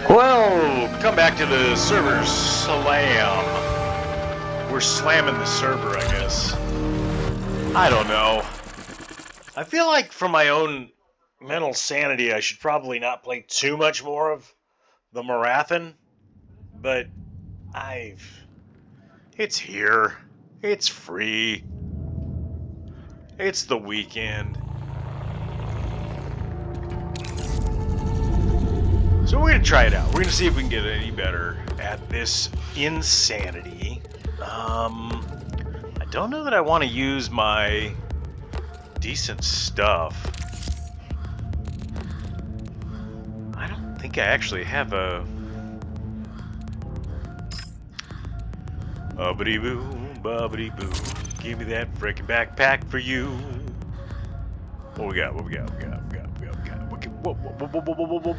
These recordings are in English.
Well, come back to the server slam. We're slamming the server, I guess. I don't know. I feel like for my own mental sanity, I should probably not play too much more of the Marathon, but it's here. It's free. It's the weekend. So we're gonna try it out. We're gonna see if we can get any better at this insanity. I don't know that I want to use my decent stuff. I don't think I actually have a bubbity boo, bubbity boo. Give me that freaking backpack for you. What we got? What we got? What we got?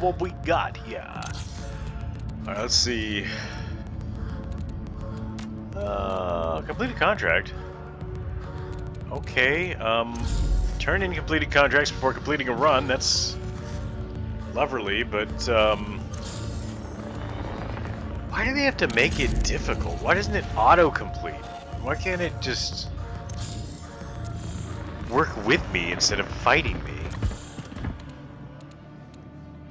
What we got here? All right, let's see. Completed contract. Okay. Turn in completed contracts before completing a run. That's lovely, but why do they have to make it difficult? Why doesn't it auto-complete? Why can't it just work with me instead of fighting me?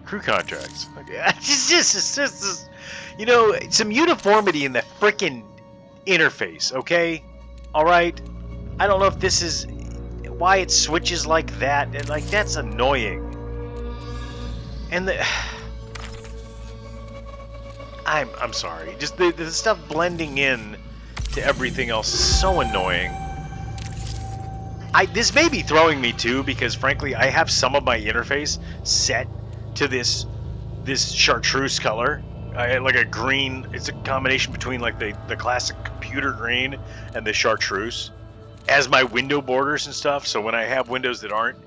Crew contracts. Okay, it's just, you know, some uniformity in the frickin' interface. Okay, all right. I don't know if this is why it switches like that, and like that's annoying. And I'm sorry. Just the stuff blending in to everything else is so annoying. This may be throwing me too, because frankly I have some of my interface set to this chartreuse color, like a green. It's a combination between like the classic computer green and the chartreuse as my window borders and stuff. So when I have windows that aren't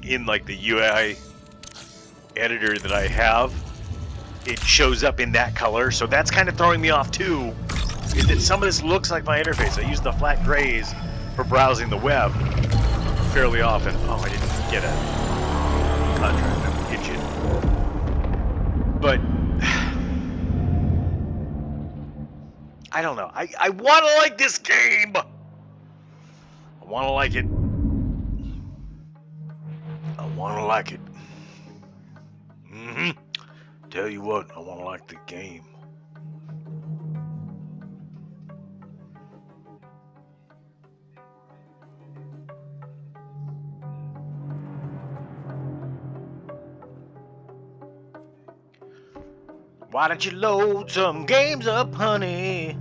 in like the UI editor that I have, it shows up in that color. So that's kind of throwing me off too, is that some of this looks like my interface. I use the flat grays for browsing the web fairly often. Oh, I didn't get a contract. I'm an idiot. But I don't know. I want to like this game. I want to like it. I want to like it. Tell you what, I want to like the game. Why don't you load some games up, honey?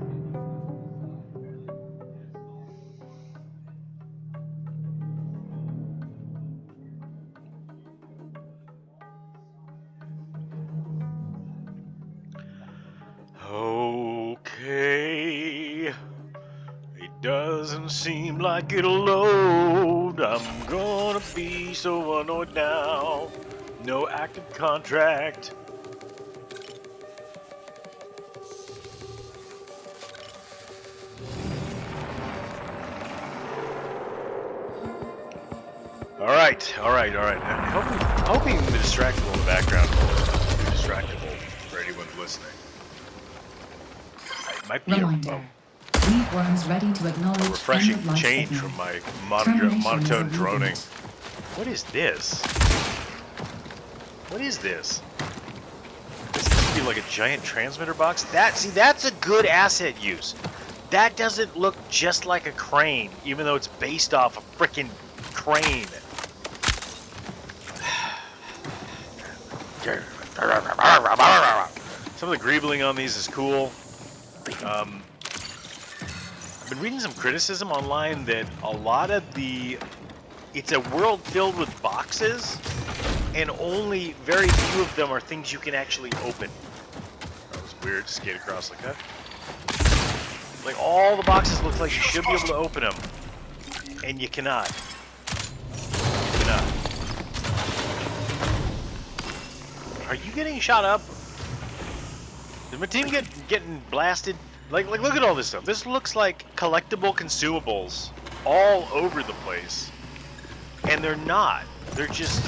Okay. It doesn't seem like it'll load. I'm gonna be so annoyed now. No active contract. All right. I'm hoping the distractible in the background will be distractible for anyone listening. It might be Reminder. Weedworms ready to acknowledge a refreshing end of life change signal. from my Termination monotone of droning. reboot. What is this? What is this? This must be like a giant transmitter box. That's a good asset use. That doesn't look just like a crane, even though it's based off a frickin' crane. Some of the greebling on these is cool. I've been reading some criticism online that a lot of it's a world filled with boxes, and only very few of them are things you can actually open. That was weird to skate across like that. Like all the boxes look like you should be able to open them, and you cannot. You cannot. Are you getting shot up? Is my team getting blasted? Like look at all this stuff. This looks like collectible consumables all over the place. And they're not. They're just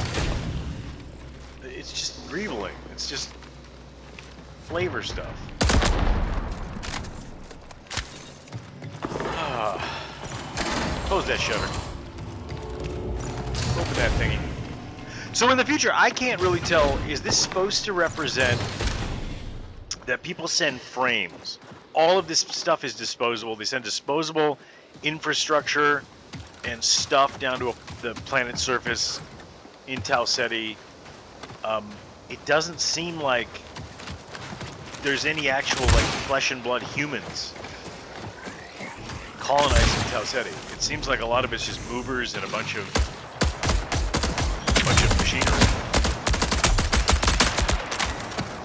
it's just revealing. It's just flavor stuff. Close that shutter. Open that thingy. So in the future, I can't really tell, is this supposed to represent that people send frames? All of this stuff is disposable. They send disposable infrastructure and stuff down to the planet's surface in Tau Ceti. It doesn't seem like there's any actual like flesh and blood humans colonizing Tau Ceti. It seems like a lot of it's just movers and a bunch of machinery.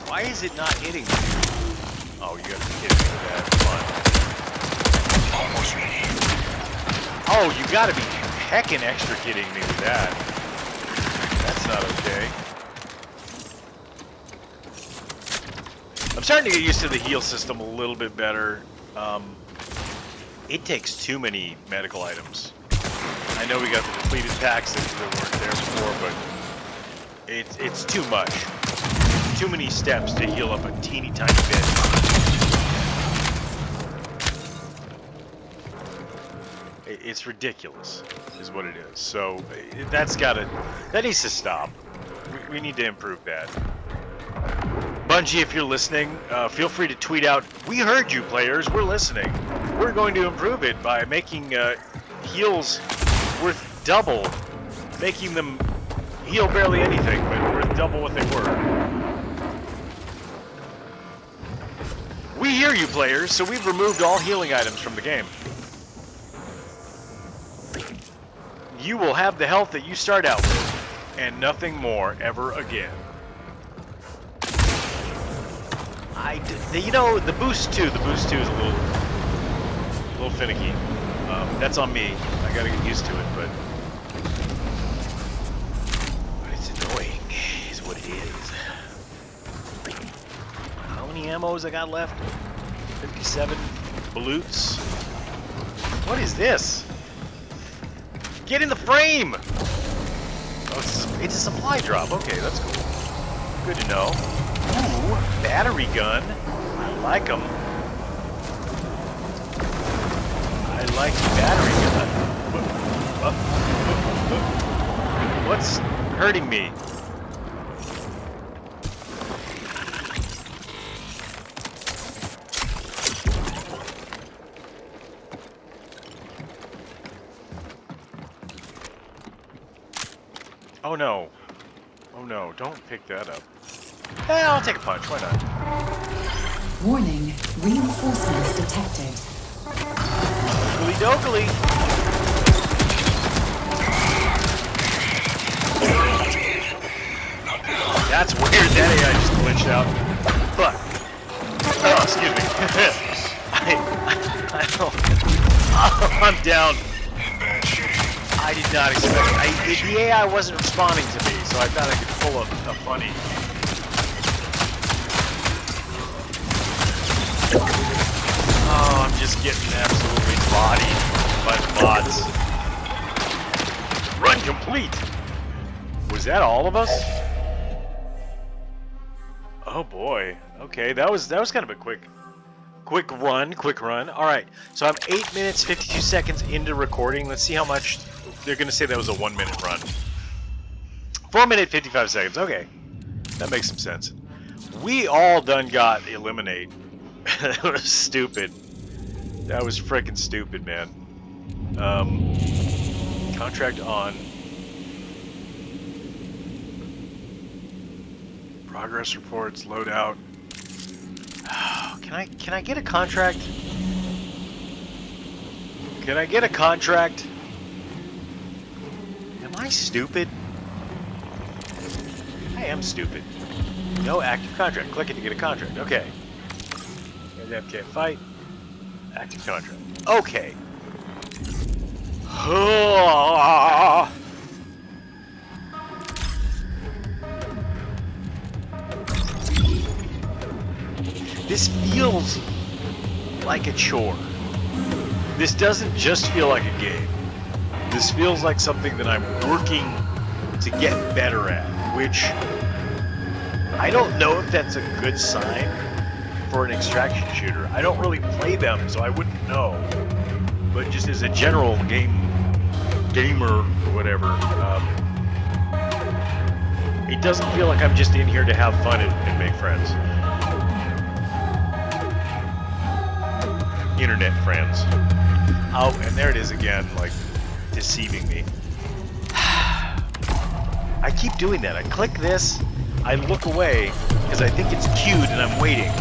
Why is it not hitting me? Oh, you gotta be kidding me with that. Come on. Almost ready. Oh, you gotta be heckin' extra kidding me with that. That's not okay. I'm starting to get used to the heal system a little bit better. It takes too many medical items. I know we got the depleted packs that weren't there before, but it's too much. Too many steps to heal up a teeny tiny bit. It's ridiculous, is what it is. So that needs to stop. We need to improve that. Bungie, if you're listening, feel free to tweet out, "We heard you, players. We're listening. We're going to improve it by making heals worth double, making them heal barely anything, but worth double what they were." We hear you, players, so we've removed all healing items from the game. You will have the health that you start out with, and nothing more ever again. You know, the boost 2 is a little finicky. That's on me. I gotta get used to it, but it's annoying, is what it is. How many ammos I got left? 57 balloons. What is this? Get in the frame! Oh, it's a supply drop. Okay, that's cool. Good to know. Ooh, battery gun. I like them. I like the battery gun. What's hurting me? Oh no. Oh no, don't pick that up. Eh, I'll take a punch, why not? Warning, reinforcements detected. Dokily dokily. That's weird, that AI just glitched out. But, oh, excuse me. I'm down. I did not expect it. The AI wasn't responding to me, so I thought I could pull a funny. Oh, I'm just getting absolutely bodied by the bots. Run complete! Was that all of us? Oh boy. Okay, that was kind of a quick run. All right, so I'm 8 minutes 52 seconds into recording. Let's see how much they're gonna say that was a 1 minute run. 4 minute 55 seconds. Okay, that makes some sense. We all done got eliminate. That was stupid. That was freaking stupid, man. Contract on. Progress reports, loadout. Can I get a contract? Can I get a contract? Am I stupid? I am stupid. No active contract. Click it to get a contract. Okay. Can't fight. Active contract. Okay. This feels like a chore. This doesn't just feel like a game. This feels like something that I'm working to get better at, which I don't know if that's a good sign for an extraction shooter. I don't really play them, so I wouldn't know. But just as a general gamer or whatever, it doesn't feel like I'm just in here to have fun and make friends. Internet friends. Oh, and there it is again, like, deceiving me. I keep doing that. I click this, I look away, because I think it's queued and I'm waiting.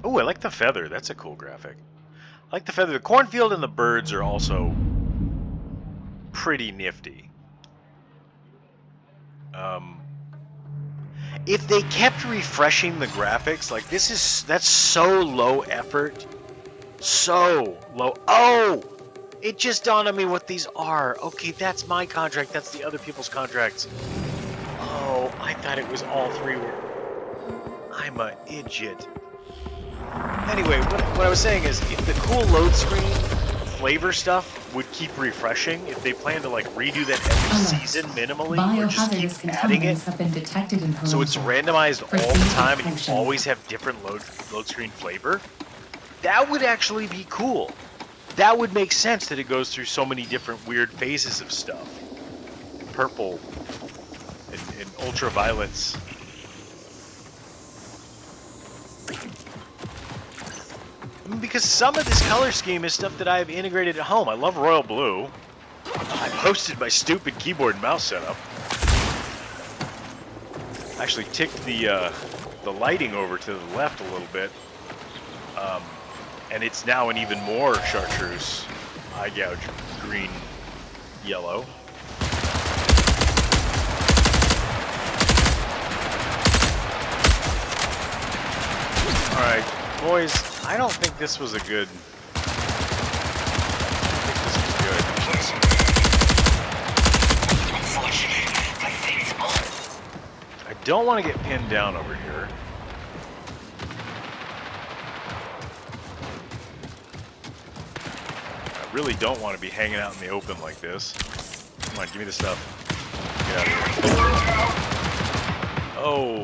Oh, I like the feather. That's a cool graphic. I like the feather. The cornfield and the birds are also pretty nifty. If they kept refreshing the graphics, like that's so low effort. So low. Oh! It just dawned on me what these are. Okay, that's my contract. That's the other people's contracts. Oh, I thought it was all three were... I'm an idiot. Anyway, what I was saying is, if the cool load screen flavor stuff would keep refreshing, if they plan to like redo that every season minimally, or just keep adding it, so it's randomized all the time and you always have different load screen flavor, that would actually be cool. That would make sense that it goes through so many different weird phases of stuff. Purple and ultraviolets. Because some of this color scheme is stuff that I've integrated at home. I love royal blue. I posted my stupid keyboard and mouse setup. I actually ticked the lighting over to the left a little bit. And it's now an even more chartreuse eye gouge green yellow. Alright, boys, I don't think this was a good... I don't want to get pinned down over here. I really don't want to be hanging out in the open like this. Come on, give me the stuff. Get out of here. Oh.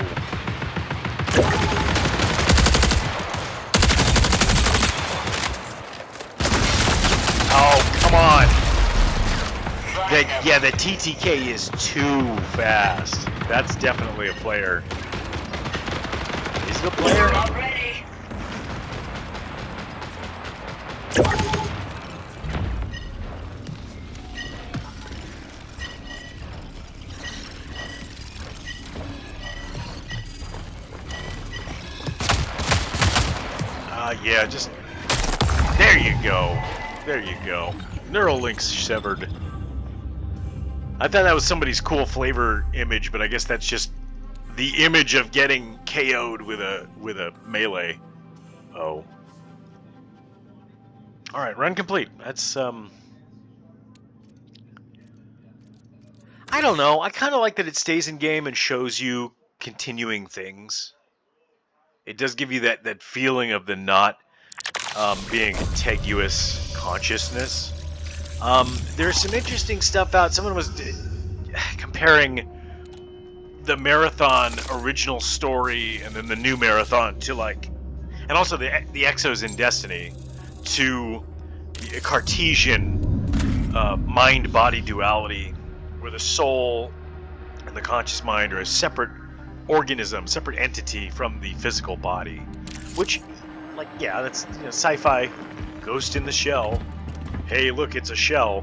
Oh, come on. The TTK is too fast. That's definitely a player. Is it a player? Yeah, just... There you go. There you go. Neural links severed. I thought that was somebody's cool flavor image, but I guess that's just the image of getting KO'd with a melee. Oh. Alright, run complete. That's, I don't know. I kind of like that it stays in game and shows you continuing things. It does give you that feeling of the not being contiguous consciousness. There's some interesting stuff out. Someone was comparing the Marathon original story and then the new Marathon to like, and also the Exos in Destiny to a Cartesian mind-body duality where the soul and the conscious mind are a separate organism, separate entity from the physical body, which, like, yeah, that's, you know, sci-fi, ghost in the shell. Hey, look, it's a shell.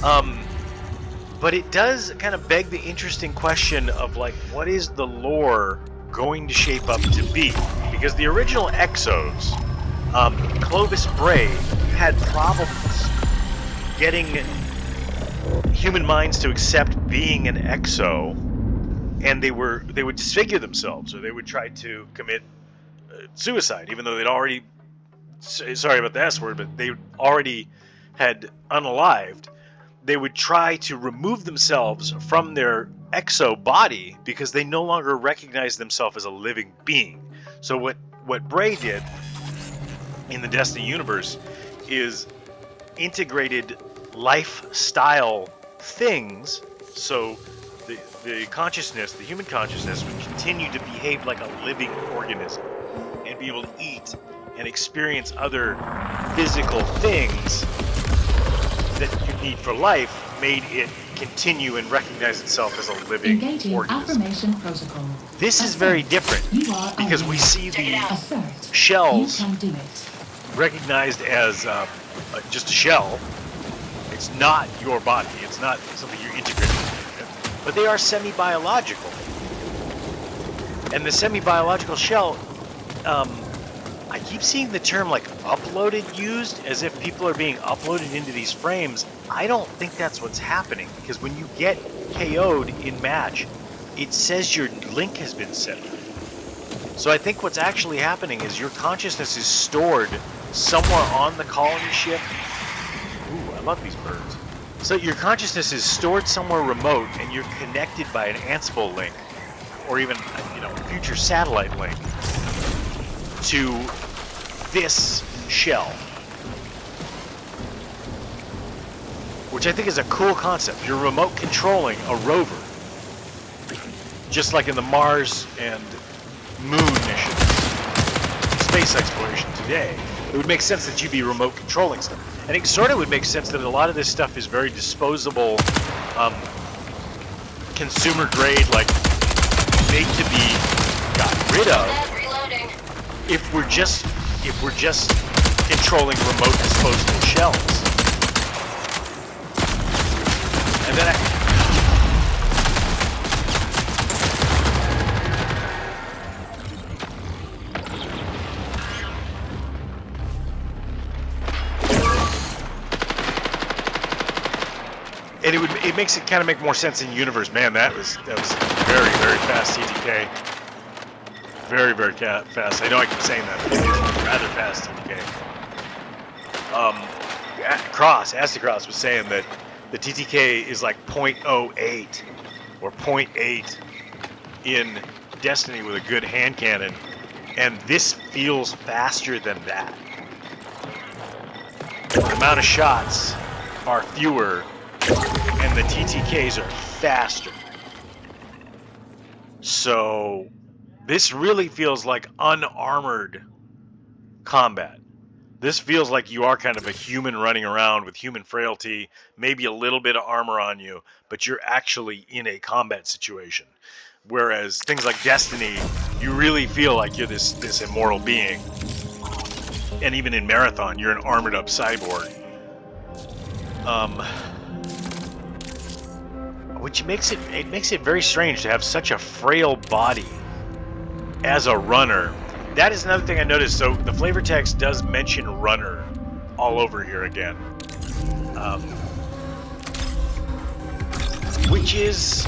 But it does kind of beg the interesting question of, like, what is the lore going to shape up to be? Because the original Exos, Clovis Bray had problems getting human minds to accept being an Exo, and they would disfigure themselves, or they would try to commit suicide, even though they'd already, sorry about the S word, but they already had unalived. They would try to remove themselves from their exo body because they no longer recognized themselves as a living being. So what Bray did in the Destiny universe is integrated lifestyle things, so the consciousness, the human consciousness, would continue to behave like a living organism and be able to eat and experience other physical things that you need for life, made it continue and recognize itself as a living Engaging organism. affirmation protocol. This is Assert. very different You are because we aware. see the Assert. shells You can do it. recognized as just a shell. It's not your body. It's not something you're integrating. But they are semi-biological. And the semi-biological shell, I keep seeing the term like uploaded used, as if people are being uploaded into these frames. I don't think that's what's happening, because when you get KO'd in match, it says your link has been set. So I think what's actually happening is your consciousness is stored somewhere on the colony ship. Ooh, I love these birds. So your consciousness is stored somewhere remote, and you're connected by an Ansible link, or even a future satellite link, to this shell, which I think is a cool concept. You're remote controlling a rover, just like in the Mars and Moon missions, space exploration today. It would make sense that you'd be remote controlling stuff. And it sort of would make sense that a lot of this stuff is very disposable, consumer grade, like made to be got rid of. If we're just controlling remote disposable shells. And then it makes it kind of make more sense in universe. Man, that was very, very fast TTK. Very, very fast. I know I keep saying that, but it is rather fast TTK. Astacross was saying that the TTK is like 0.08 or 0.8 in Destiny with a good hand cannon, and this feels faster than that. The amount of shots are fewer, and the TTKs are faster. So this really feels like unarmored combat. This feels like you are kind of a human running around with human frailty, maybe a little bit of armor on you, but you're actually in a combat situation. Whereas things like Destiny, you really feel like you're this immortal being. And even in Marathon, you're an armored up cyborg. Which makes it very strange to have such a frail body as a runner. That is another thing I noticed. So the flavor text does mention runner all over here again, which is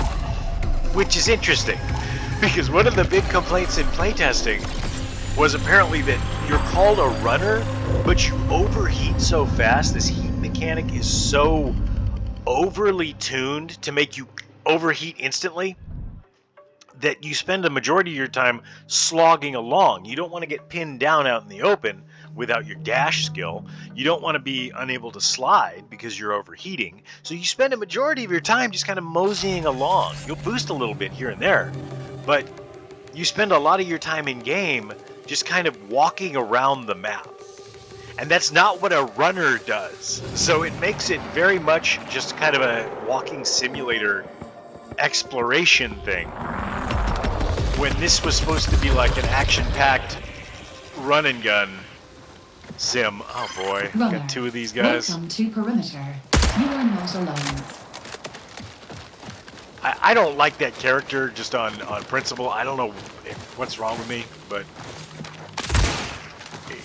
interesting, because one of the big complaints in playtesting was apparently that you're called a runner, but you overheat so fast. This heat mechanic is so overly tuned to make you overheat instantly that you spend a majority of your time slogging along. You don't want to get pinned down out in the open without your dash skill. You don't want to be unable to slide because you're overheating. So you spend a majority of your time just kind of moseying along. You'll boost a little bit here and there, but you spend a lot of your time in game just kind of walking around the map. And that's not what a runner does. So it makes it very much just kind of a walking simulator exploration thing, when this was supposed to be like an action-packed run and gun sim. Oh boy, Runner, got two of these guys. Welcome to perimeter. You are not alone. I don't like that character just on principle. I don't know what's wrong with me, but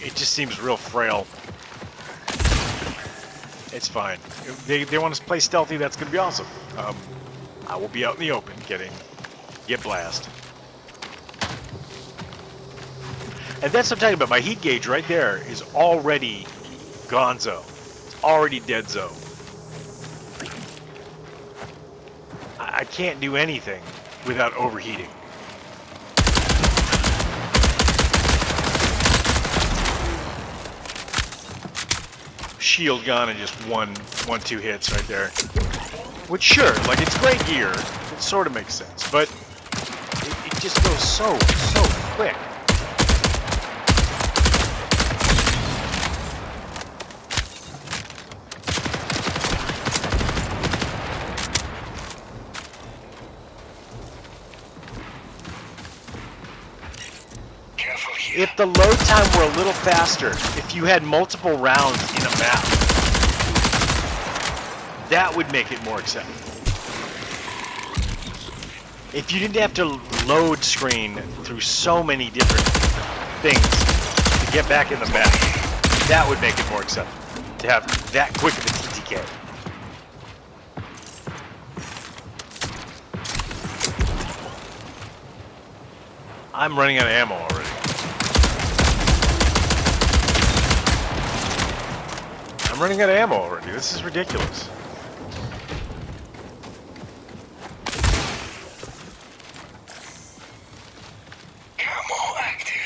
it just seems real frail. It's fine. They want to play stealthy, that's going to be awesome. I will be out in the open get blast. And that's what I'm talking about. My heat gauge right there is already gonzo. It's already deadzo. I can't do anything without overheating. shield gun and just two hits right there. Which, sure, like, it's great gear. It sort of makes sense, but it just goes so quick. If the load time were a little faster, if you had multiple rounds in a map, that would make it more acceptable. If you didn't have to load screen through so many different things to get back in the map, that would make it more acceptable. To have that quick of a TTK. I'm running out of ammo already. I'm running out of ammo already. This is ridiculous. Ammo active.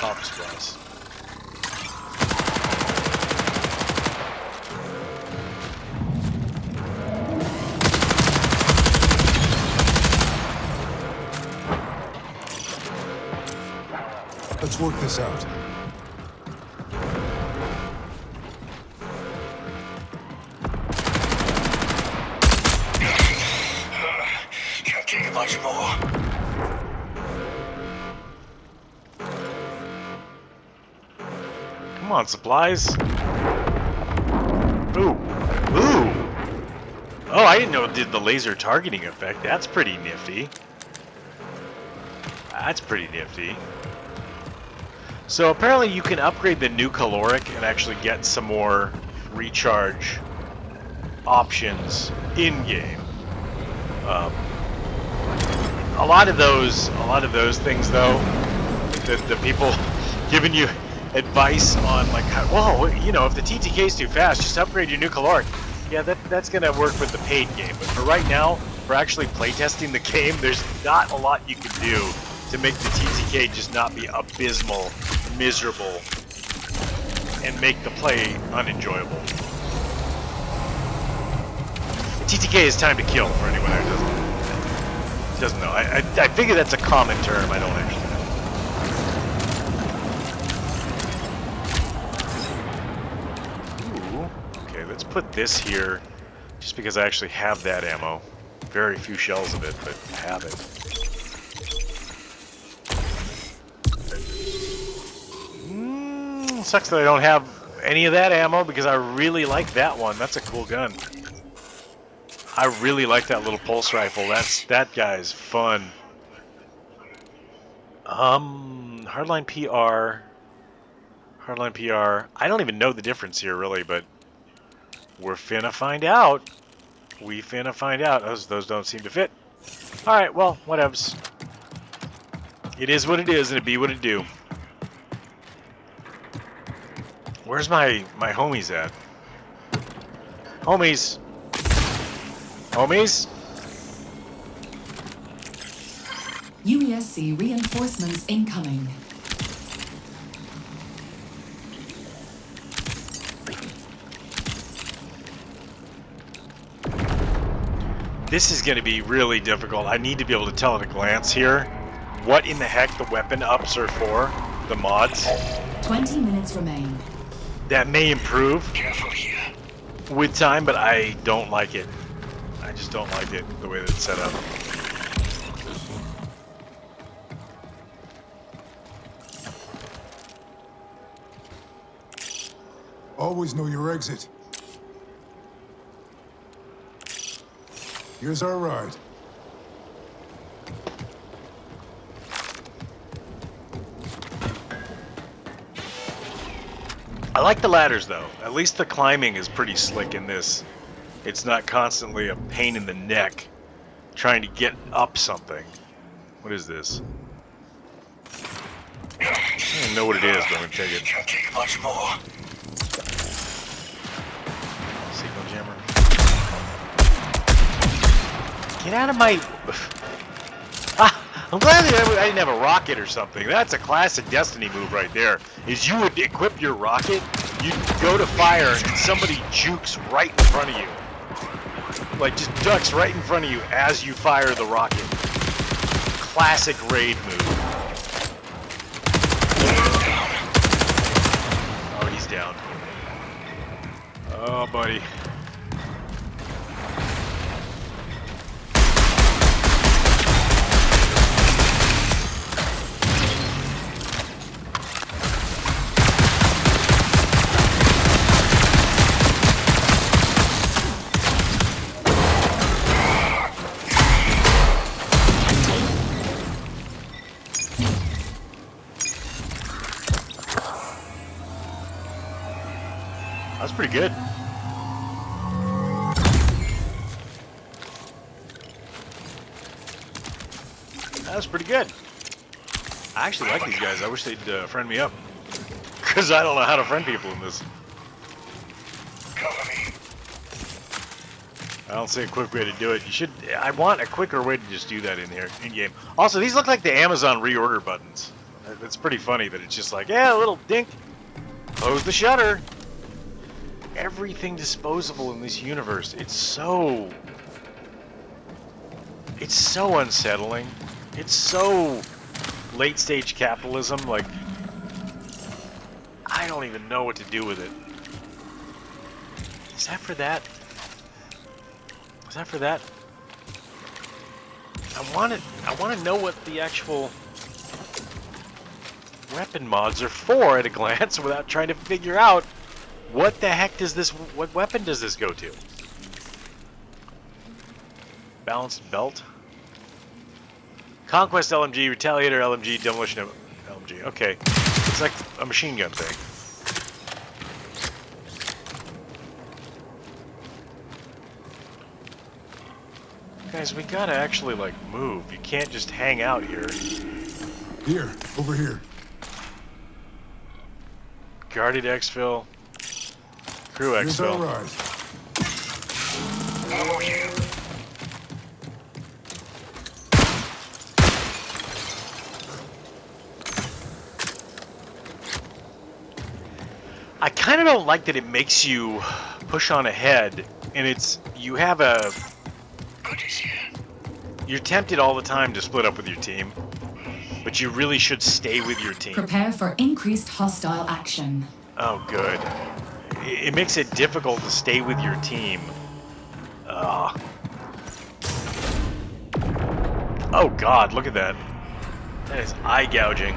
Office supplies. Let's work this out. Can't take much more. Come on, supplies. Ooh. Ooh. Oh, I didn't know it did the laser targeting effect. That's pretty nifty. That's pretty nifty. So apparently you can upgrade the new caloric and actually get some more recharge options in game. A lot of those things though, the people giving you advice on like, well, you know, if the TTK is too fast, just upgrade your new caloric. Yeah, that's gonna work with the paid game. But for right now, for actually playtesting the game, there's not a lot you can do to make the TTK just not be abysmal, miserable, and make the play unenjoyable. The TTK is time to kill for anyone who doesn't know. I figure that's a common term. I don't actually know. Ooh, okay, let's put this here, just because I actually have that ammo. Very few shells of it, but I have it. Sucks that I don't have any of that ammo because I really like that one. That's a cool gun. I really like that little pulse rifle. That guy's fun. Hardline PR. Hardline PR. I don't even know the difference here really, but we're finna find out. We finna find out. Those don't seem to fit. All right, well, whatevs. It is what it is, and it be what it do. Where's my homies at? Homies! Homies? UESC reinforcements incoming. This is going to be really difficult. I need to be able to tell at a glance here what in the heck the weapon ups are for, the mods. 20 minutes remain. That may improve Careful here. with time, but I don't like it. I just don't like it, the way that it's set up. Always know your exit. Here's our ride. I like the ladders though. At least the climbing is pretty slick in this. It's not constantly a pain in the neck trying to get up something. What is this? I don't even know what it is, but I'm gonna take it. Can't take much more. Signal jammer. Get out of my... I'm glad that I didn't have a rocket or something. That's a classic Destiny move right there. Is you would equip your rocket, you'd go to fire, and somebody jukes right in front of you. Like, just ducks right in front of you as you fire the rocket. Classic raid move. Oh, he's down. Oh, buddy. That's pretty good. That was pretty good. I actually like these guys. I wish they'd friend me up. Because I don't know how to friend people in this. Cover me. I don't see a quick way to do it. You should... I want a quicker way to just do that in here, in-game. Also, these look like the Amazon reorder buttons. It's pretty funny that it's just like, yeah, a little dink. Close the shutter. Everything disposable in this universe. It's so unsettling. It's so late stage capitalism. Like, I don't even know what to do with it. Is that for that? Is that for that? I want to know what the actual weapon mods are for at a glance without trying to figure out what the heck does this, what weapon does this go to? Balanced belt? Conquest LMG, Retaliator LMG, Demolition LMG. Okay. It's like a machine gun thing. Guys, we gotta actually, like, move. You can't just hang out here. Here, over here. Guarded exfil. Crew Here's our exfil. ride. Ammo here. I kind of don't like that it makes you push on ahead, and it's, you have a, Goodies here. you're tempted all the time to split up with your team, but you really should stay with your team. Prepare for increased hostile action. Oh, good. It makes it difficult to stay with your team. Oh God, look at that. That is eye gouging.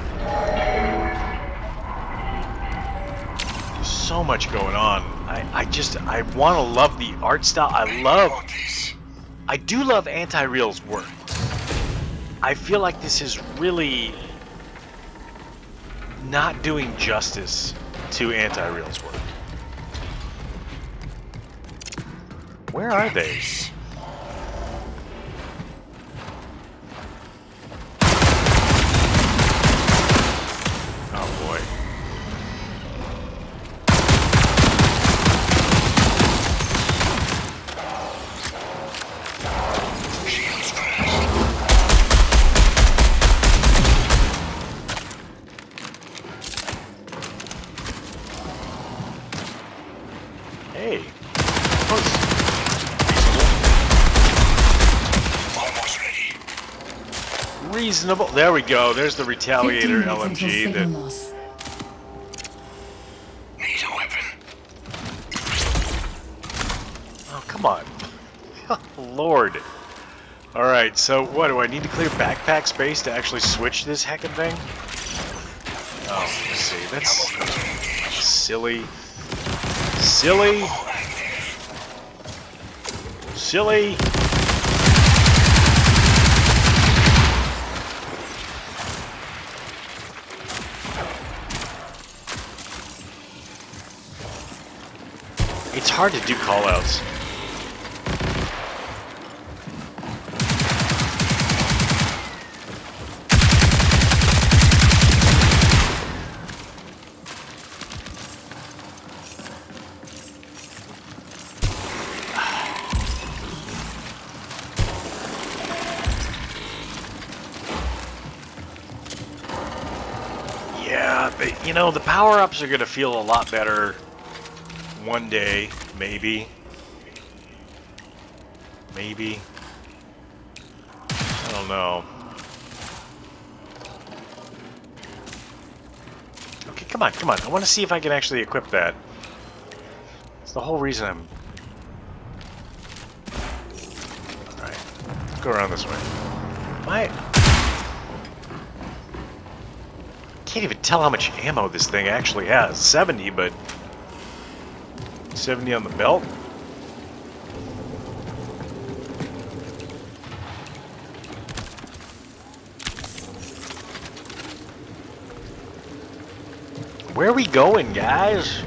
There's so much going on. I want to love the art style. I do love Anti-Real's work. I feel like this is really not doing justice to Anti-Real's work. Where are they? Oh boy. Shields crashed. Hey. Almost ready. Reasonable. There we go. There's the Retaliator 15 minutes until LMG. signal That, loss. Need a weapon. oh, come on. Lord. Alright, so what? Do I need to clear backpack space to actually switch this heckin' thing? Oh, let's see. That's silly. Silly. Silly. It's hard to do callouts. You know, the power-ups are gonna feel a lot better one day, maybe. Maybe. I don't know. Okay, come on, come on. I want to see if I can actually equip that. It's the whole reason I'm... Alright, let's go around this way. I can't even tell how much ammo this thing actually has. 70, but... 70 on the belt? Where are we going, guys?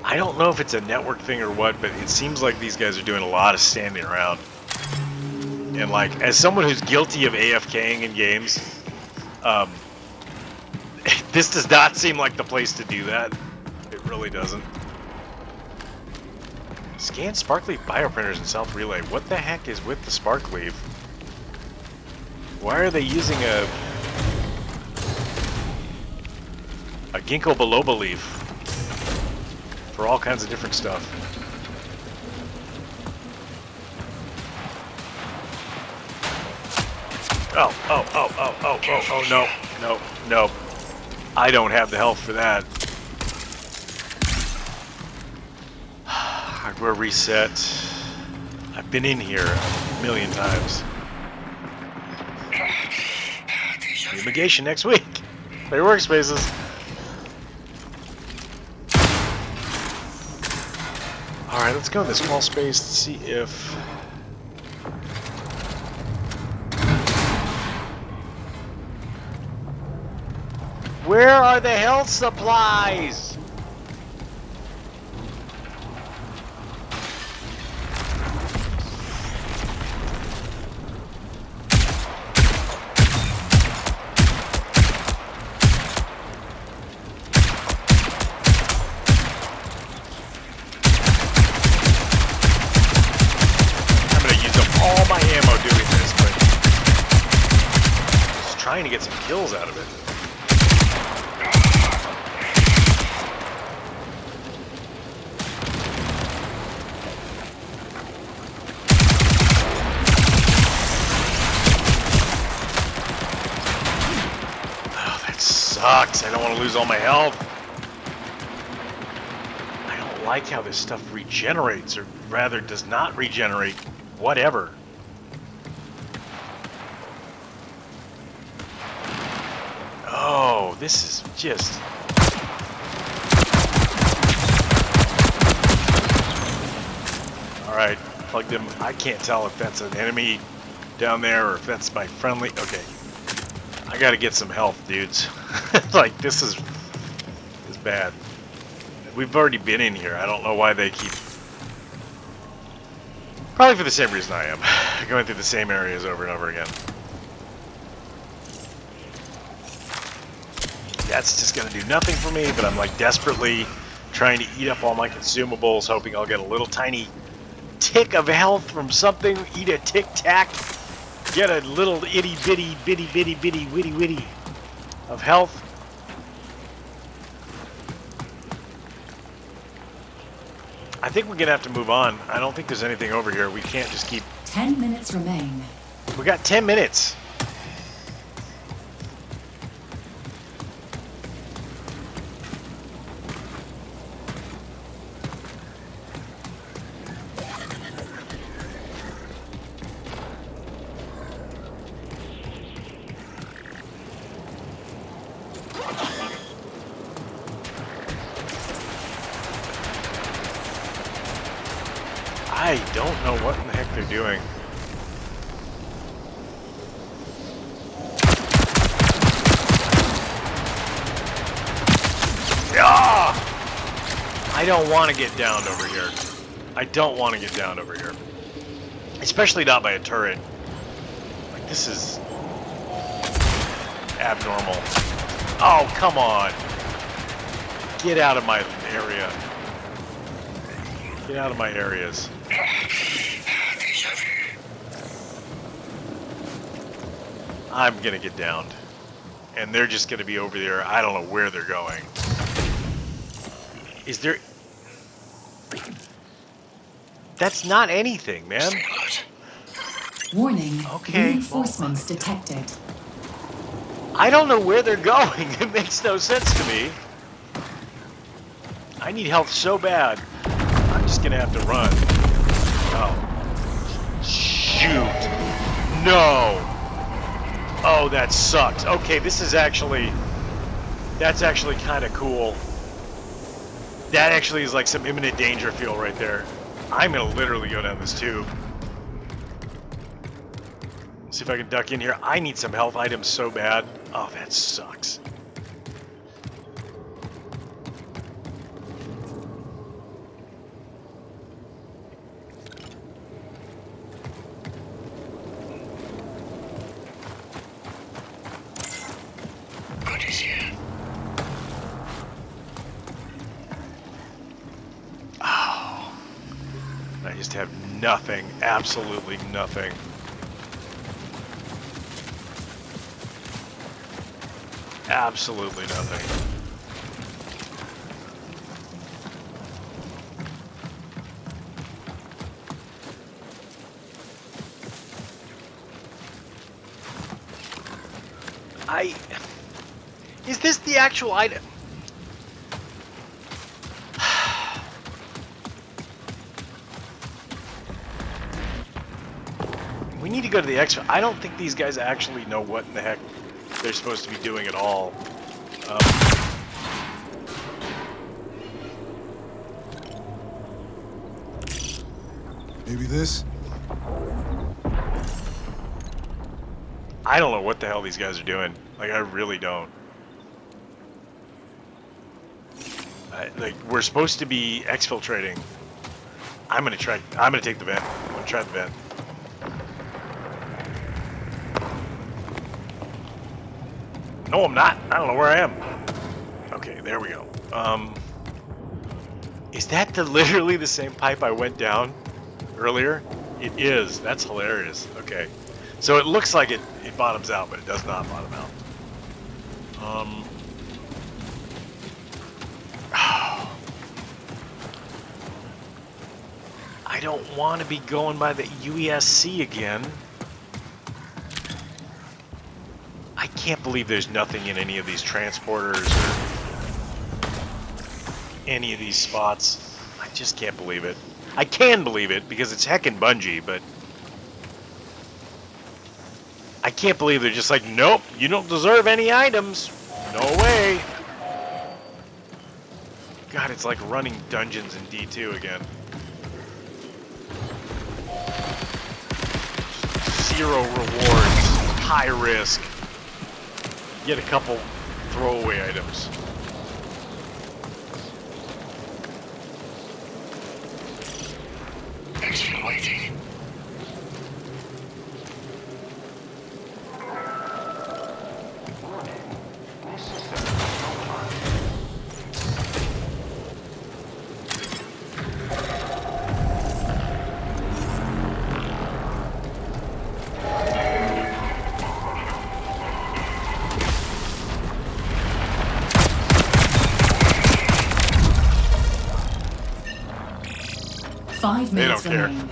I don't know if it's a network thing or what, but it seems like these guys are doing a lot of standing around. And like, as someone who's guilty of AFKing in games, this does not seem like the place to do that. It really doesn't. Scan Sparkleaf bioprinters and self-relay. What the heck is with the Sparkleaf? Why are they using a ginkgo biloba leaf for all kinds of different stuff? Oh, no. I don't have the health for that. Hardware reset. I've been in here a million times. Fumigation next week. Play workspaces. Alright, let's go in this small space to see if... Where are the health supplies? I'm gonna use up all my ammo doing this, but just trying to get some kills out of it. Sucks. I don't want to lose all my health. I don't like how this stuff regenerates, or rather does not regenerate. Whatever. Oh, this is just... Alright, plugged him. I can't tell if that's an enemy down there or if that's my friendly... Okay. I gotta get some health, dudes. Like, this is bad. We've already been in here. I don't know why they keep... Probably for the same reason I am. Going through the same areas over and over again. That's just gonna do nothing for me, but I'm like desperately trying to eat up all my consumables, hoping I'll get a little tiny tick of health from something. Eat a tic-tac. Get a little itty-bitty, bitty-bitty-bitty, witty-witty of health. I think we're gonna have to move on. I don't think there's anything over here. We can't just keep... 10 minutes remain. We got 10 minutes. I don't know what in the heck they're doing. I don't want to get downed over here. I don't want to get downed over here. Especially not by a turret. Like, this is abnormal. Oh, come on. Get out of my area. Get out of my areas. I'm gonna get downed. and they're just going to be over there. I don't know where they're going. Is there... That's not anything, man. Stay alert. Warning. Okay, Reinforcements detected. I don't know where they're going. It makes no sense to me. I need health so bad. I'm just going to have to run. Oh. Shoot. No. Oh, that sucks. Okay, this is actually... That's actually kind of cool. That actually is like some imminent danger feel right there. I'm going to literally go down this tube. See if I can duck in here. I need some health items so bad. Oh, that sucks. Good is here. Oh. I just have nothing. Absolutely nothing. Absolutely nothing. Is this the actual item? We need to go to the Exos. I don't think these guys actually know what in the heck they're supposed to be doing at all. Maybe this? I don't know what the hell these guys are doing. Like, I really don't. Like, we're supposed to be exfiltrating. I'm gonna take the vent. I'm gonna try the vent. No, I'm not. I don't know where I am. Okay, there we go. Is that literally the same pipe I went down earlier? It is. That's hilarious. Okay. So it looks like it bottoms out, but it does not bottom out. I don't want to be going by the UESC again. I can't believe there's nothing in any of these transporters or any of these spots. I just can't believe it. I can believe it because it's heckin' Bungie, but I can't believe they're just like, nope, you don't deserve any items. No way. God, it's like running dungeons in D2 again. Zero rewards, high risk. Get a couple throwaway items. Exfil waiting. They don't 5 minutes care. remaining.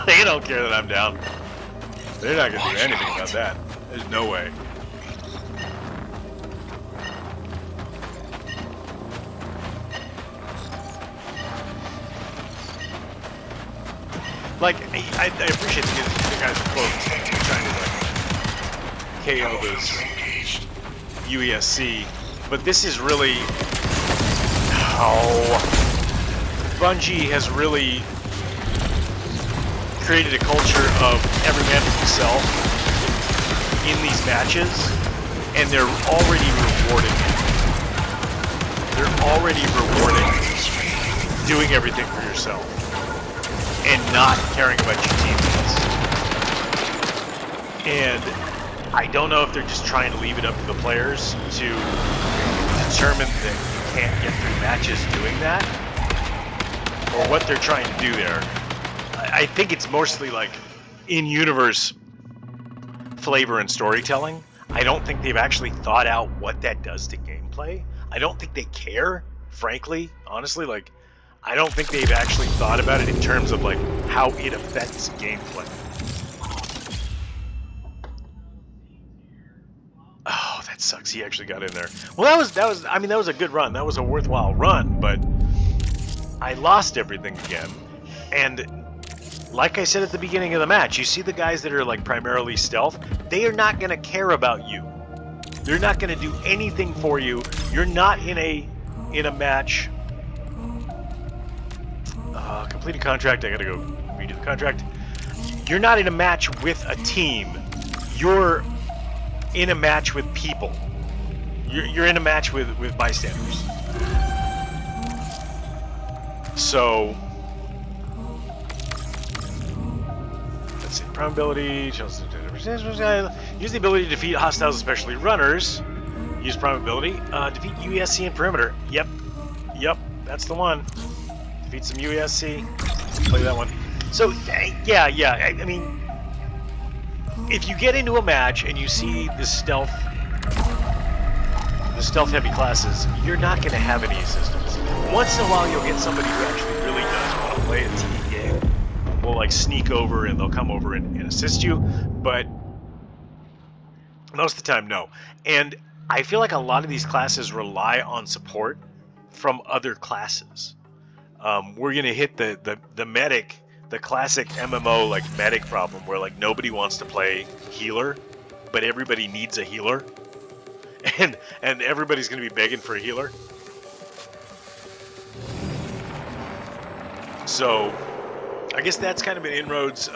They don't care that I'm down. They're not gonna do anything about that. There's no way. Like, I appreciate the guys close trying to like KO those UESC, but this is really Bungie has really created a culture of every man for himself in these matches, and they're already rewarding it. They're already rewarding doing everything for yourself and not caring about your teammates. And I don't know if they're just trying to leave it up to the players to determine that you can't get through matches doing that, or what they're trying to do there. I think it's mostly like in-universe flavor and storytelling. I don't think they've actually thought out what that does to gameplay. I don't think they care, frankly, honestly. Like, I don't think they've actually thought about it in terms of like how it affects gameplay. Oh, that sucks. He actually got in there. Well, that was. I mean, that was a good run. That was a worthwhile run, but I lost everything again. And like I said at the beginning of the match, you see the guys that are like primarily stealth. They are not going to care about you. They're not going to do anything for you. You're not in a match. Completed contract. I got to go redo the contract. You're not in a match with a team. You're in a match with people. You're in a match with bystanders. So let's see. Prime ability. Use the ability to defeat hostiles, especially runners. Use prime ability. Defeat UESC and perimeter. Yep. That's the one. Defeat some UESC. Play that one. So yeah. I mean, if you get into a match and you see the stealth heavy classes, you're not going to have any assistance. Once in a while, you'll get somebody who actually really does want to play a team game. Will like sneak over and they'll come over and assist you, but most of the time, no. And I feel like a lot of these classes rely on support from other classes. We're gonna hit the medic, the classic MMO like medic problem, where like nobody wants to play healer, but everybody needs a healer, and everybody's gonna be begging for a healer. So I guess that's kind of an inroads.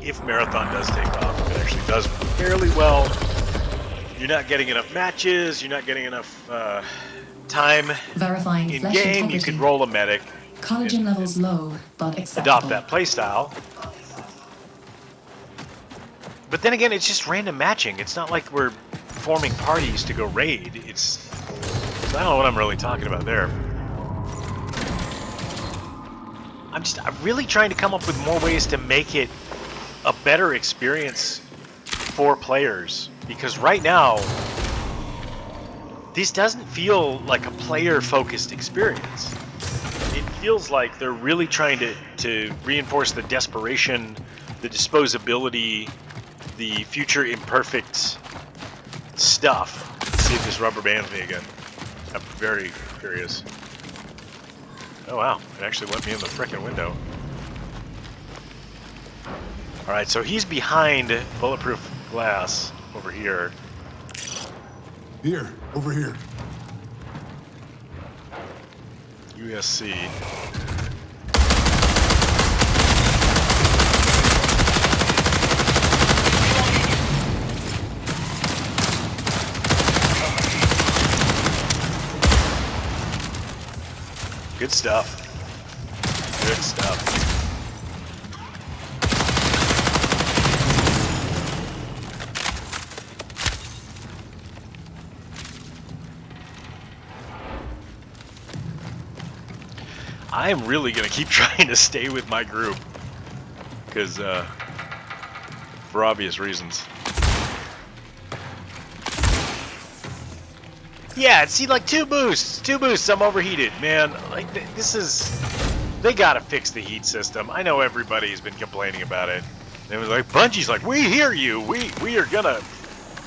If Marathon does take off, it actually does fairly well. You're not getting enough matches. You're not getting enough time Verifying in flesh game. integrity. You could roll a medic. Collagen levels low, but acceptable. Adopt that playstyle. But then again, it's just random matching. It's not like we're forming parties to go raid. I don't know what I'm really talking about there. I'm really trying to come up with more ways to make it a better experience for players, because right now this doesn't feel like a player-focused experience. It feels like they're really trying to reinforce the desperation, the disposability, the future imperfect stuff. Let's see if this rubber bands me again. I'm very curious. Oh wow, it actually let me in the frickin' window. Alright, so he's behind bulletproof glass over here. Here, over here. USC. Good stuff. Good stuff. I am really going to keep trying to stay with my group, because for obvious reasons. Yeah, see, like two boosts, I'm overheated, man. Like, they gotta fix the heat system. I know everybody's been complaining about it. It was like, Bungie's like, we hear you, we are gonna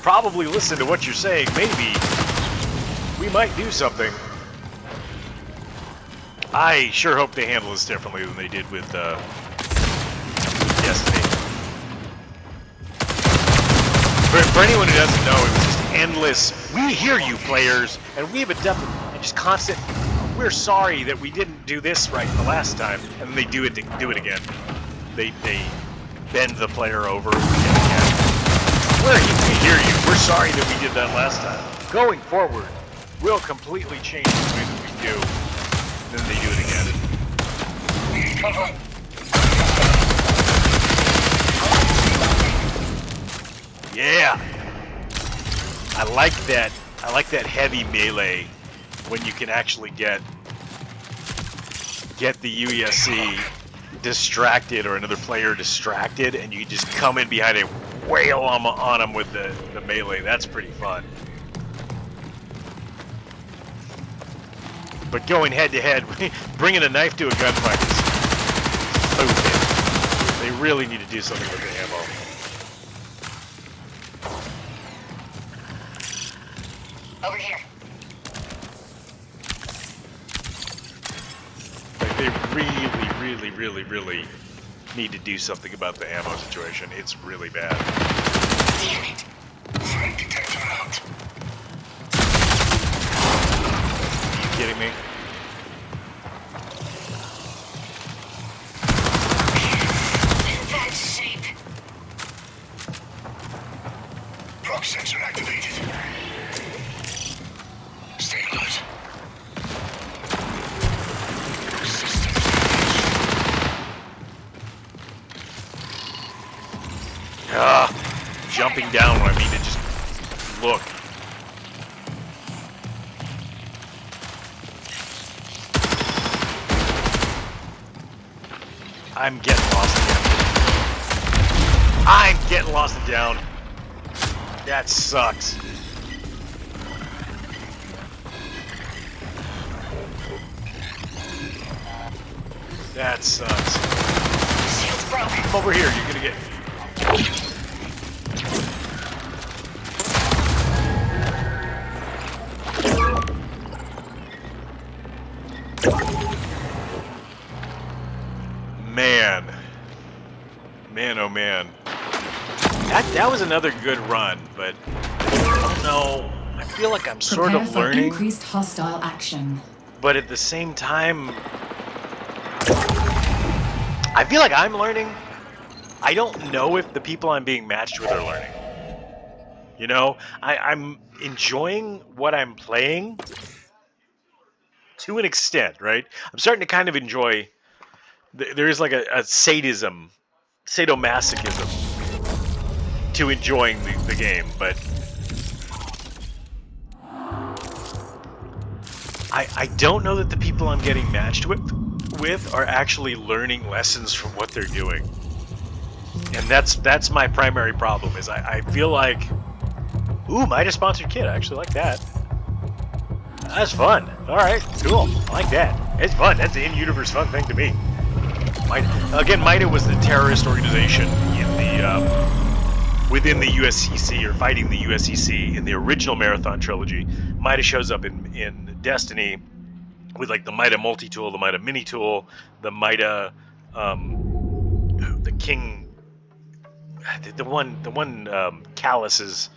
probably listen to what you're saying, maybe. We might do something. I sure hope they handle this differently than they did with Destiny. For anyone who doesn't know, it was just endless, we hear you players, and we have a just constant, we're sorry that we didn't do this right the last time, and then they do it again. They bend the player over again. We hear you, we're sorry that we did that last time. Going forward, we'll completely change the way that we do. Then they do it again. Yeah, I like that. I like that heavy melee when you can actually get the UESC distracted or another player distracted, and you just come in behind it, wail on them with the melee. That's pretty fun. But going head to head, bringing a knife to a gunfight is stupid. They really need to do something with the ammo. Over here. Like they really need to do something about the ammo situation. It's really bad. Damn it. Threat detector out. Are you kidding me? In bad shape. Proc sensor activated. Stay alert. Systems Jumping down when I mean to just look. I'm getting lost again. I'm getting lost and down. That sucks. That sucks. Shield's broken. Come over here, you're gonna get... Man, oh man. That was another good run, but I don't know. I feel like I'm sort Prepare of for learning, increased hostile action. but at the same time, I feel like I'm learning. I don't know if the people I'm being matched with are learning. You know, I'm enjoying what I'm playing to an extent, right? I'm starting to kind of enjoy. There is like a sadomasochism to enjoying the game, but I don't know that the people I'm getting matched with are actually learning lessons from what they're doing, and that's my primary problem. Is I feel like, ooh, Mida sponsored kit. I actually like that. That's fun. All right, cool. I like that. It's fun. That's an in-universe fun thing to me. Mida was the terrorist organization in the within the USCC, or fighting the USCC in the original Marathon Trilogy. Mida shows up in Destiny with like the Mida multi-tool, the Mida mini-tool, the Mida, the King, the one Callus's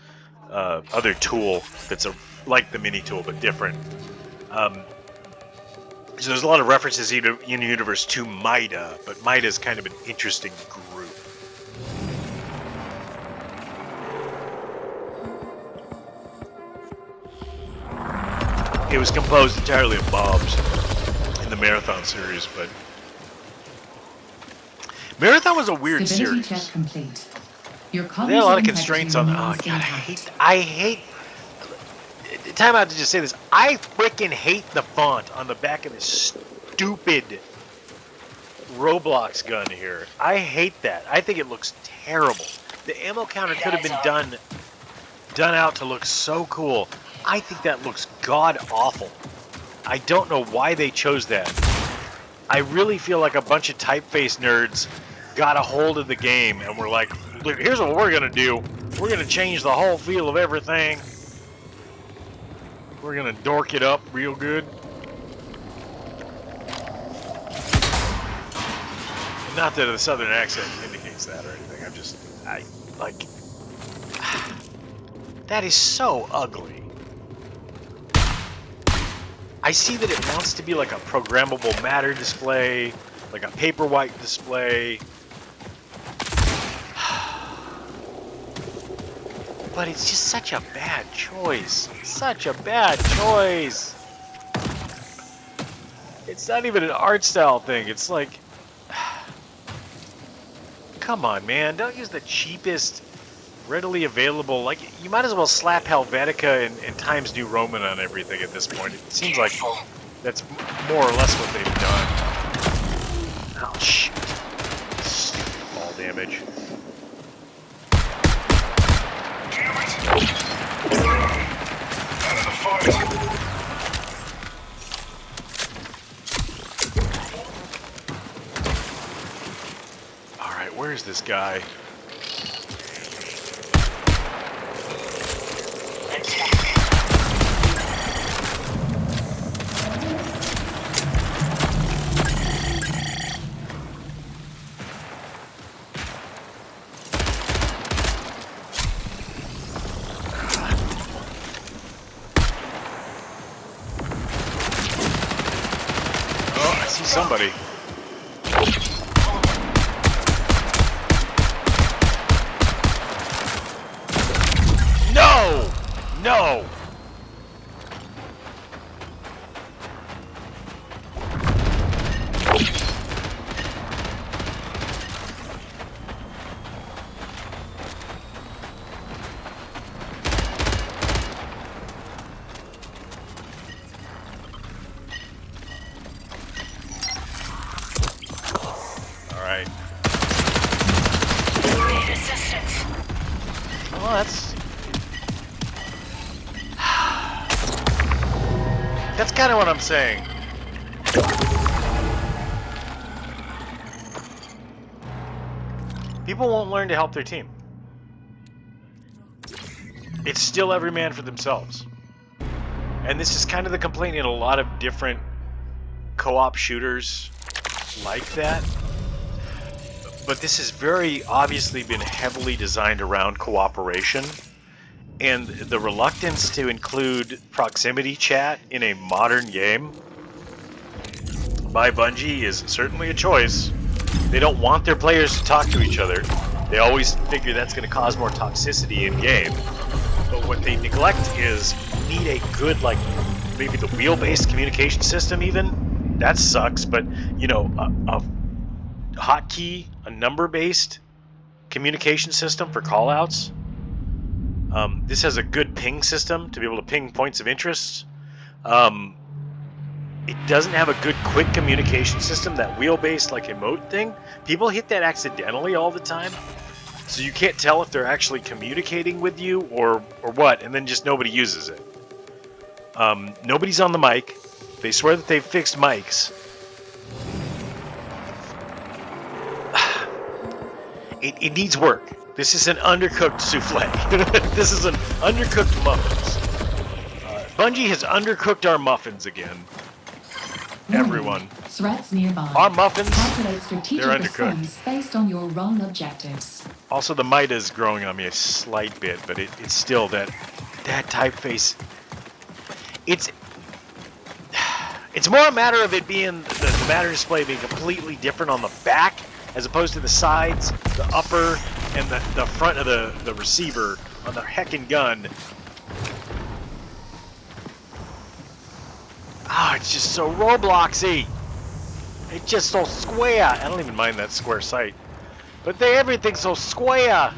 other tool that's like the mini-tool but different. So there's a lot of references in universe to Mida, but Mida's kind of an interesting group. It was composed entirely of bombs in the Marathon series, but Marathon was a weird Stability series. check complete. Your They had a lot of cognitive constraints integrity on. Oh remains god, intact. I hate. Time out to just say this. I freaking hate the font on the back of this stupid Roblox gun here. I hate that. I think it looks terrible. The ammo counter could have been done out to look so cool. I think that looks god awful. I don't know why they chose that. I really feel like a bunch of typeface nerds got a hold of the game and were like, look, here's what we're gonna do. We're gonna change the whole feel of everything. We're gonna dork it up real good. Not that the southern accent indicates that or anything. I like, that is so ugly. I see that it wants to be like a programmable matter display, like a paperwhite display. But it's just such a bad choice. Such a bad choice. It's not even an art style thing. It's like, come on, man. Don't use the cheapest, readily available. Like, you might as well slap Helvetica and Times New Roman on everything at this point. It seems like that's more or less what they've done. Oh, shoot. Stupid ball damage. where is this guy? Oh, I see somebody. No! No! Alright. Need assistance. Well, that's kind of what I'm saying. People won't learn to help their team. It's still every man for themselves. And this is kind of the complaint in a lot of different co-op shooters like that. But this has very obviously been heavily designed around cooperation. And the reluctance to include proximity chat in a modern game by Bungie is certainly a choice. They don't want their players to talk to each other. They always figure that's going to cause more toxicity in game. But what they neglect is you need a good, like, maybe the wheel-based communication system even. That sucks, but, you know, a hotkey, a number-based communication system for callouts. This has a good ping system to be able to ping points of interest. It doesn't have a good quick communication system, that wheel-based like emote thing. People hit that accidentally all the time, so you can't tell if they're actually communicating with you or what, and then just nobody uses it. Nobody's on the mic. They swear that they've fixed mics. It needs work. This is an undercooked souffle. This is an undercooked muffins. Bungie has undercooked our muffins again. Everyone. Threats nearby. Our muffins, Calculate strategic they're undercooked. response based on your wrong objectives. Also, the might is growing on me a slight bit, but it's still that typeface. It's more a matter of it being the matter display being completely different on the back as opposed to the sides, the upper, and the front of the receiver on the heckin' gun. Ah, it's just so Robloxy. It's just so square. I don't even mind that square sight, but everything's so square.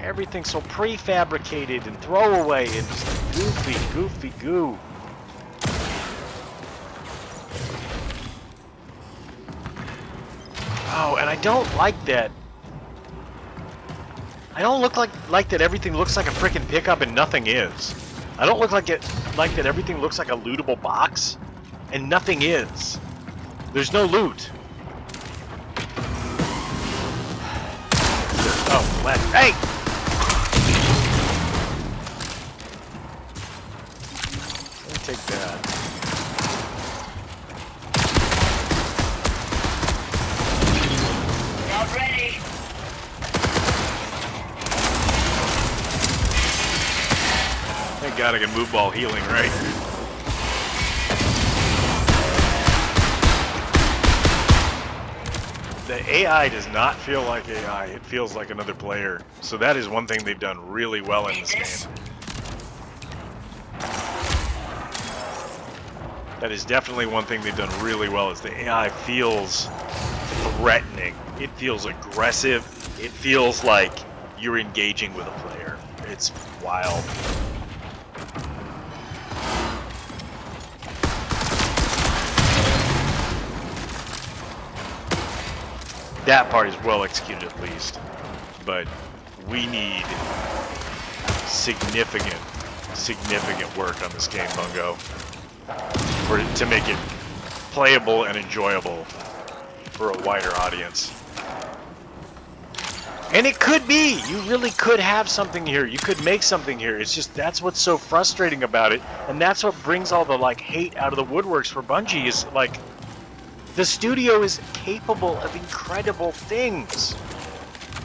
Everything's so prefabricated and throwaway and just goofy goo. Oh, and I don't like that. I don't look like that everything looks like a frickin' pickup and nothing is. I don't look like that everything looks like a lootable box and nothing is. There's no loot. Oh, what? Hey! Let me take that. Not ready. Thank God I can move ball healing, right? The AI does not feel like AI. It feels like another player. So that is one thing they've done really well in this game. That is definitely one thing they've done really well is the AI feels threatening. It feels aggressive. It feels like you're engaging with a player. It's wild. That part is well executed at least, but we need significant work on this game, Bungo, to make it playable and enjoyable. for a wider audience. And it could be. You really could have something here. You could make something here. It's just that's what's so frustrating about it. And that's what brings all the like hate out of the woodworks for Bungie is like the studio is capable of incredible things.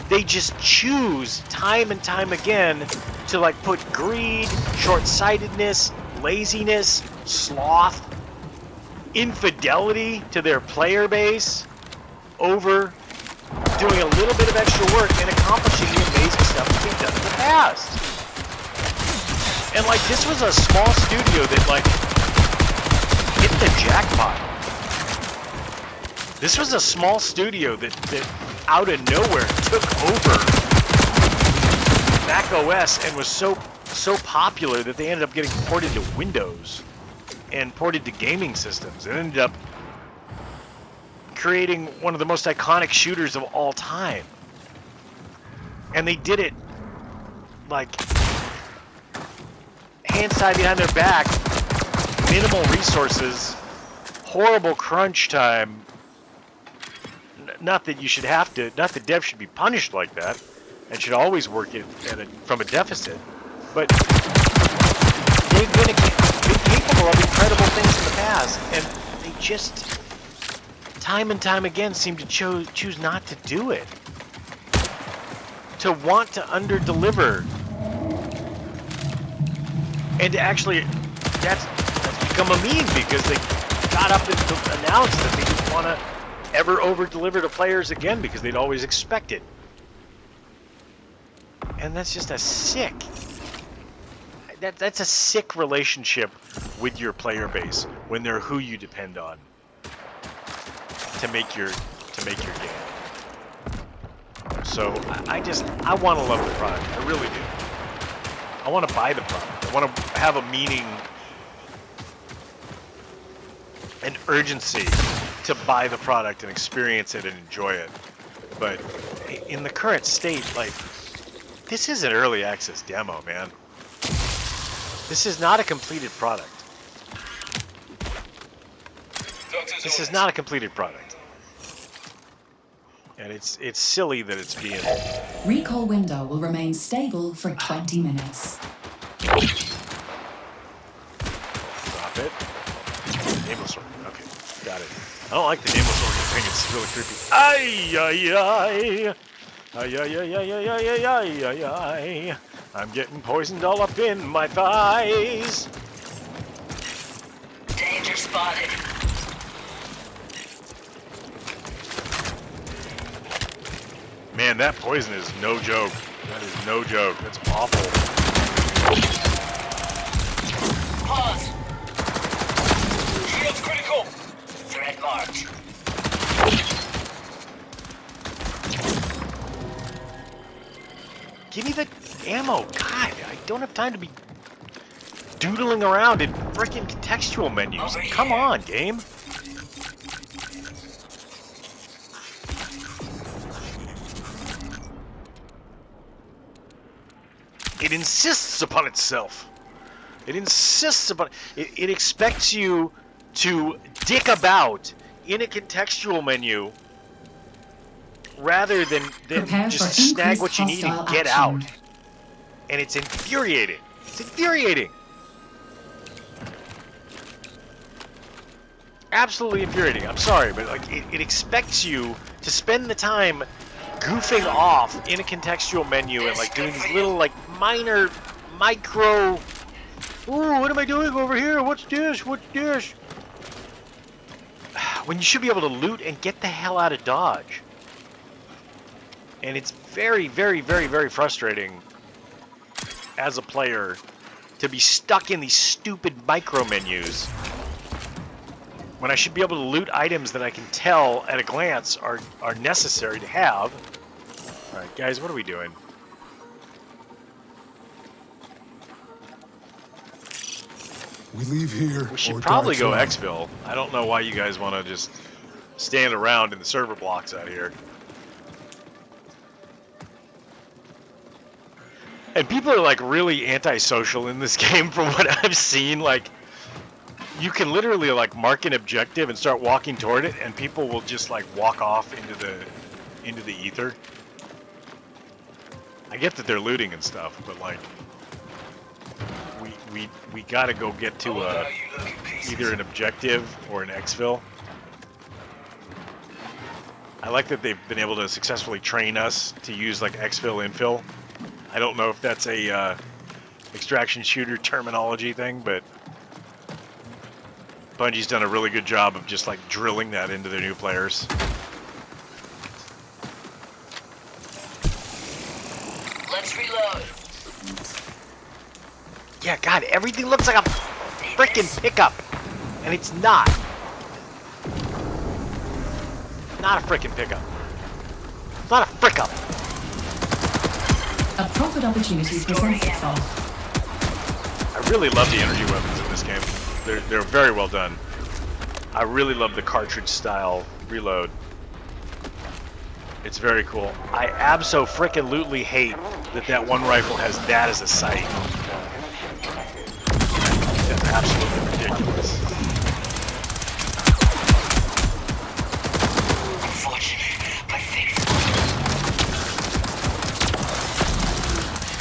They just choose time and time again to like put greed, short-sightedness, laziness, sloth, infidelity to their player base over doing a little bit of extra work and accomplishing the amazing stuff that they've done in the past. And like this was a small studio that like hit the jackpot. This was a small studio that out of nowhere took over Mac OS and was so popular that they ended up getting ported to Windows and ported to gaming systems. It ended up creating one of the most iconic shooters of all time. And they did it like hands tied behind their back, minimal resources, horrible crunch time. Not that you should have to, not that devs should be punished like that and should always work it from a deficit, but they've been capable of incredible things in the past, and they just time and time again seem to choose not to do it. To want to under-deliver. And to actually, that's become a meme because they got up and announced that they didn't want to ever over-deliver to players again because they'd always expect it. And that's just a sick... That's a sick relationship with your player base when they're who you depend on to make your game. So I want to love the product. I really do. I want to buy the product. I want to have a meaning, an urgency to buy the product and experience it and enjoy it. But in the current state, like, this is an early access demo, man. This is not a completed product. This is not a completed product. And it's silly that it's being... Recall window will remain stable for 20 minutes. Drop it. Nameless organ. Okay, got it. I don't like the nameless organ thing. It's really creepy. Ay, ay, ay. Ay, ay, ay, ay, ay, ay, ay, ay, ay. I'm getting poisoned all up in my thighs. Danger spotted. Man, that poison is no joke. That is no joke. That's awful. Pause. Shield's critical. Threat marked. Give me the ammo. God, I don't have time to be doodling around in frickin' contextual menus. Come on, game. It insists upon itself. It insists upon it. It expects you to dick about in a contextual menu rather than just snag what you need and get out. And it's infuriating. It's infuriating. Absolutely infuriating. I'm sorry, but like it expects you to spend the time goofing off in a contextual menu and like doing these little like minor micro, ooh, what am I doing over here? What's this? What's this? When you should be able to loot and get the hell out of Dodge. And it's very, very, very, very frustrating as a player to be stuck in these stupid micro menus when I should be able to loot items that I can tell at a glance are necessary to have. Alright, guys, what are we doing? We leave here. We should or probably die go trying. Xville. I don't know why you guys want to just stand around in the server blocks out here. And people are like really antisocial in this game from what I've seen. Like, You can literally like mark an objective and start walking toward it, and people will just like walk off into the ether. I get that they're looting and stuff, but like we gotta go get to either an objective or an exfil. I like that they've been able to successfully train us to use like exfil infill. I don't know if that's a extraction shooter terminology thing, but Bungie's done a really good job of just like drilling that into their new players. Let's reload. Yeah, God, everything looks like a freaking pickup, and it's not. Not a freaking pickup. It's not a frick up. A profit opportunity presents itself. I really love the energy weapons in this game. They're very well done. I really love the cartridge style reload. It's very cool. I abso-frickin-lutely hate that one rifle has that as a sight. That's absolutely ridiculous. Unfortunately, I think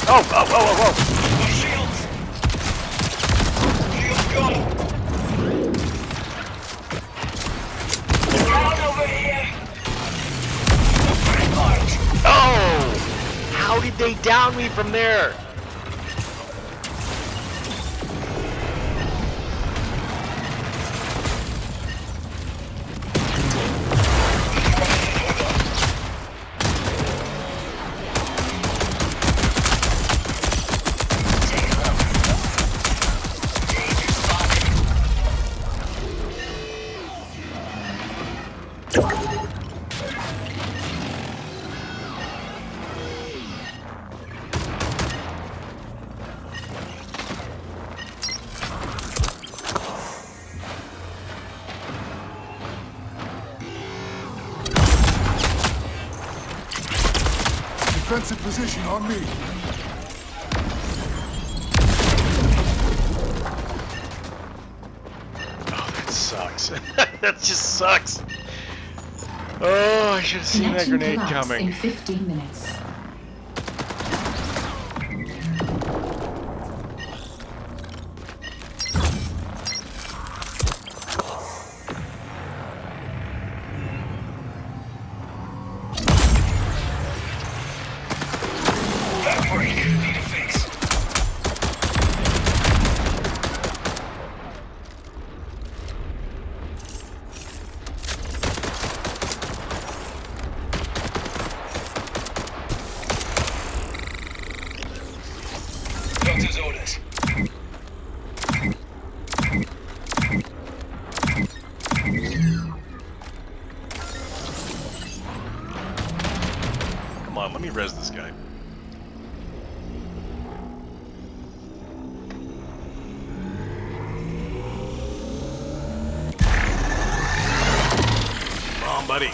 Oh, whoa, whoa, whoa, whoa. my shields. Shields gone. Down over here. Friend marked. Oh! How did they down me from there? Defensive position on me. Oh, that sucks. That just sucks. Oh, I should have seen that Connection grenade collapse coming. in 15 minutes. That break. Need a fix. Doctor's orders. Come on, let me res this guy. Come on, buddy.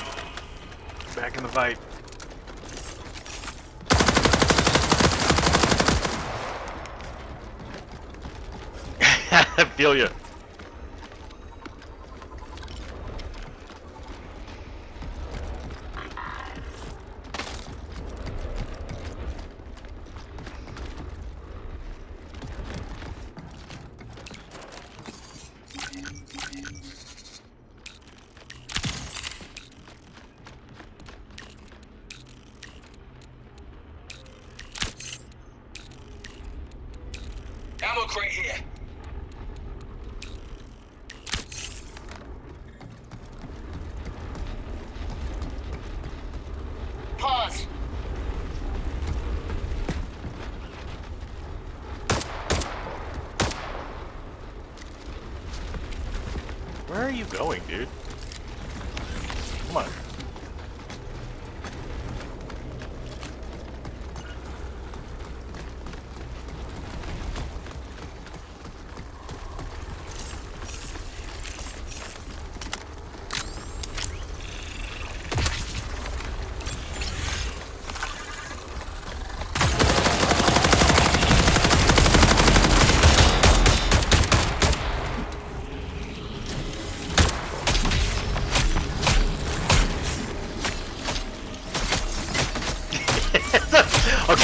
Back in the fight. I feel you. Ammo crate here. Pause. Where are you going, dude? Come on.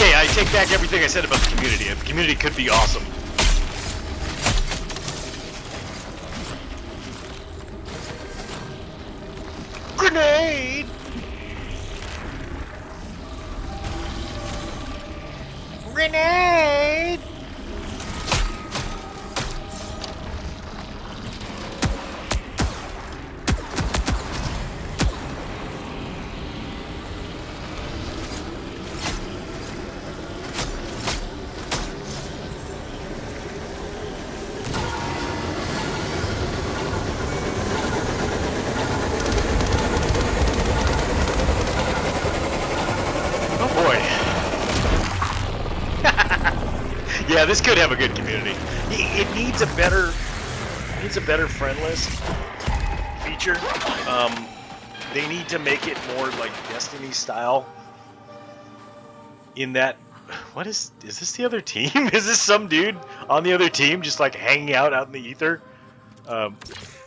Okay, I take back everything I said about the community. The community could be awesome. Grenade! Grenade! Oh boy. Yeah, this could have a good community. It needs a better friend list feature. They need to make it more like Destiny style. In that, what is this the other team? Is this some dude on the other team just like hanging out in the ether,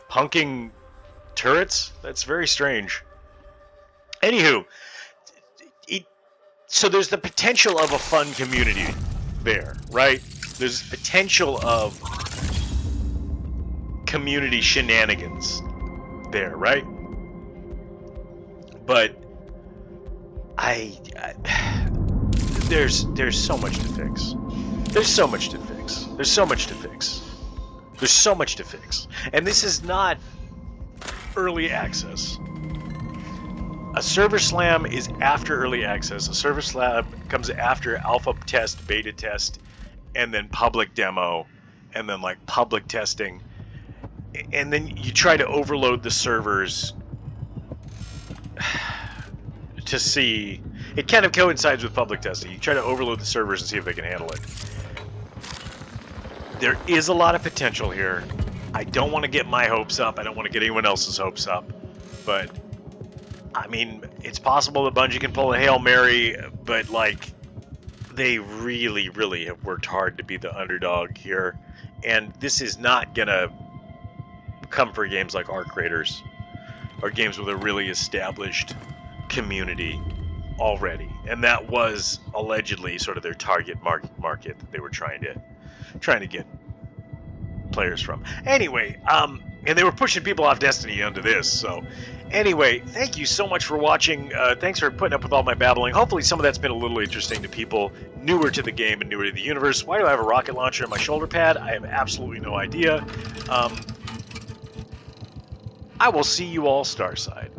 punking turrets? That's very strange. Anywho, so there's the potential of a fun community there, right? There's potential of community shenanigans there, right? But there's so much to fix. There's so much to fix. There's so much to fix. There's so much to fix. And this is not early access. A server slam is after early access. A server slam comes after alpha test, beta test, and then public demo, and then like public testing. And then you try to overload the servers to see. It kind of coincides with public testing. You try to overload the servers and see if they can handle it. There is a lot of potential here. I don't want to get my hopes up. I don't want to get anyone else's hopes up. But I mean, it's possible that Bungie can pull a Hail Mary, but like, they really, really have worked hard to be the underdog here. And this is not gonna come for games like Arc Raiders, or games with a really established community already. And that was allegedly sort of their target market that they were trying to get players from. Anyway, and they were pushing people off Destiny onto this, so anyway, thank you so much for watching. Thanks for putting up with all my babbling. Hopefully some of that's been a little interesting to people newer to the game and newer to the universe. Why do I have a rocket launcher in my shoulder pad? I have absolutely no idea. I will see you all Starside.